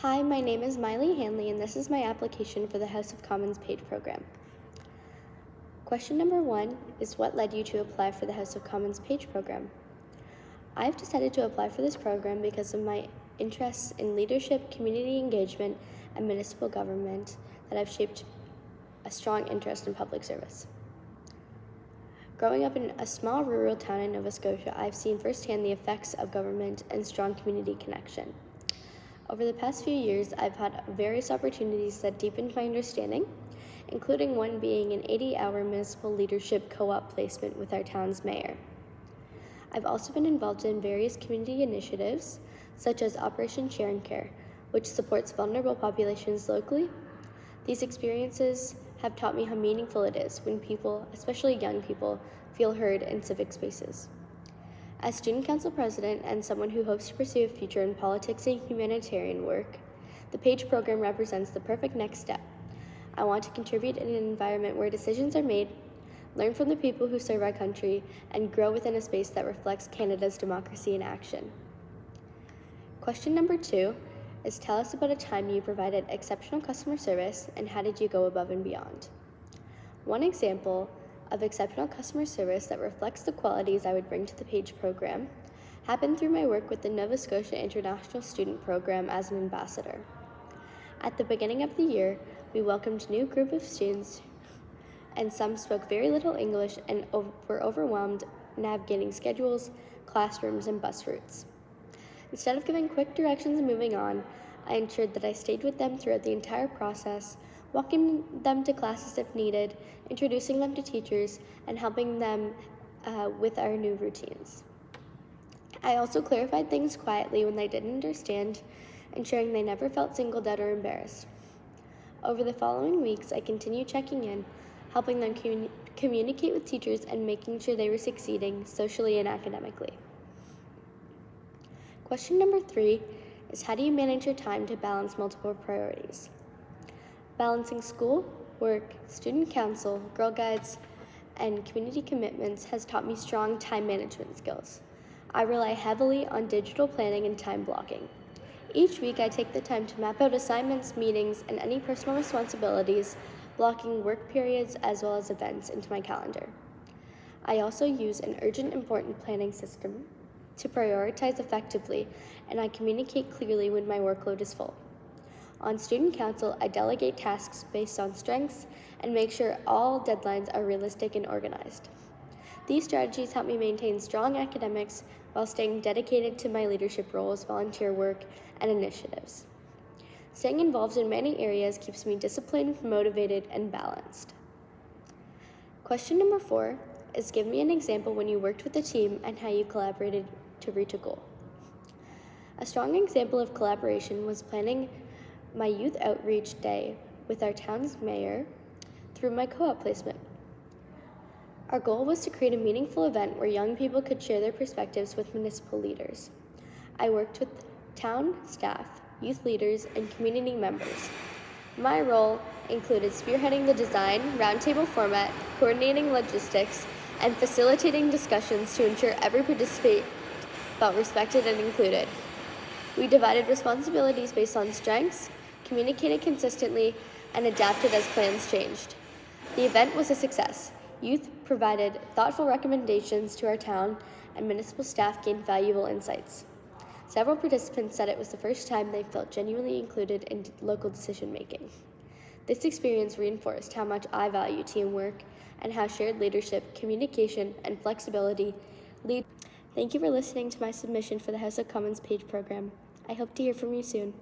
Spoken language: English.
Hi, my name is Miley Hanley, and this is my application for the House of Commons PAGE program. Question number 1 is, what led you to apply for the House of Commons PAGE program? I've decided to apply for this program because of my interests in leadership, community engagement, and municipal government that have shaped a strong interest in public service. Growing up in a small rural town in Nova Scotia, I've seen firsthand the effects of government and strong community connection. Over the past few years, I've had various opportunities that deepened my understanding, including one being an 80-hour municipal leadership co-op placement with our town's mayor. I've also been involved in various community initiatives, such as Operation Share and Care, which supports vulnerable populations locally. These experiences have taught me how meaningful it is when people, especially young people, feel heard in civic spaces. As Student Council President and someone who hopes to pursue a future in politics and humanitarian work, the PAGE program represents the perfect next step. I want to contribute in an environment where decisions are made, learn from the people who serve our country, and grow within a space that reflects Canada's democracy in action. Question number 2 is, tell us about a time you provided exceptional customer service and how did you go above and beyond? One example of exceptional customer service that reflects the qualities I would bring to the PAGE program happened through my work with the Nova Scotia International Student Program as an ambassador. At the beginning of the year, we welcomed a new group of students, and some spoke very little English and were overwhelmed navigating schedules, classrooms, and bus routes. Instead of giving quick directions and moving on, I ensured that I stayed with them throughout the entire process, walking them to classes if needed, introducing them to teachers, and helping them with our new routines. I also clarified things quietly when they didn't understand, ensuring they never felt singled out or embarrassed. Over the following weeks, I continued checking in, helping them communicate with teachers and making sure they were succeeding socially and academically. Question number 3 is, how do you manage your time to balance multiple priorities? Balancing school, work, student council, Girl Guides, and community commitments has taught me strong time management skills. I rely heavily on digital planning and time blocking. Each week I take the time to map out assignments, meetings, and any personal responsibilities, blocking work periods as well as events into my calendar. I also use an urgent important planning system to prioritize effectively, and I communicate clearly when my workload is full. On Student Council, I delegate tasks based on strengths and make sure all deadlines are realistic and organized. These strategies help me maintain strong academics while staying dedicated to my leadership roles, volunteer work, and initiatives. Staying involved in many areas keeps me disciplined, motivated, and balanced. Question number 4 is, give me an example when you worked with a team and how you collaborated to reach a goal. A strong example of collaboration was planning my youth outreach day with our town's mayor through my co-op placement. Our goal was to create a meaningful event where young people could share their perspectives with municipal leaders. I worked with town staff, youth leaders, and community members. My role included spearheading the design, roundtable format, coordinating logistics, and facilitating discussions to ensure every participant felt respected and included. We divided responsibilities based on strengths, communicated consistently, and adapted as plans changed. The event was a success. Youth provided thoughtful recommendations to our town, and municipal staff gained valuable insights. Several participants said it was the first time they felt genuinely included in local decision-making. This experience reinforced how much I value teamwork and how shared leadership, communication, and flexibility lead. Thank you for listening to my submission for the House of Commons PAGE program. I hope to hear from you soon.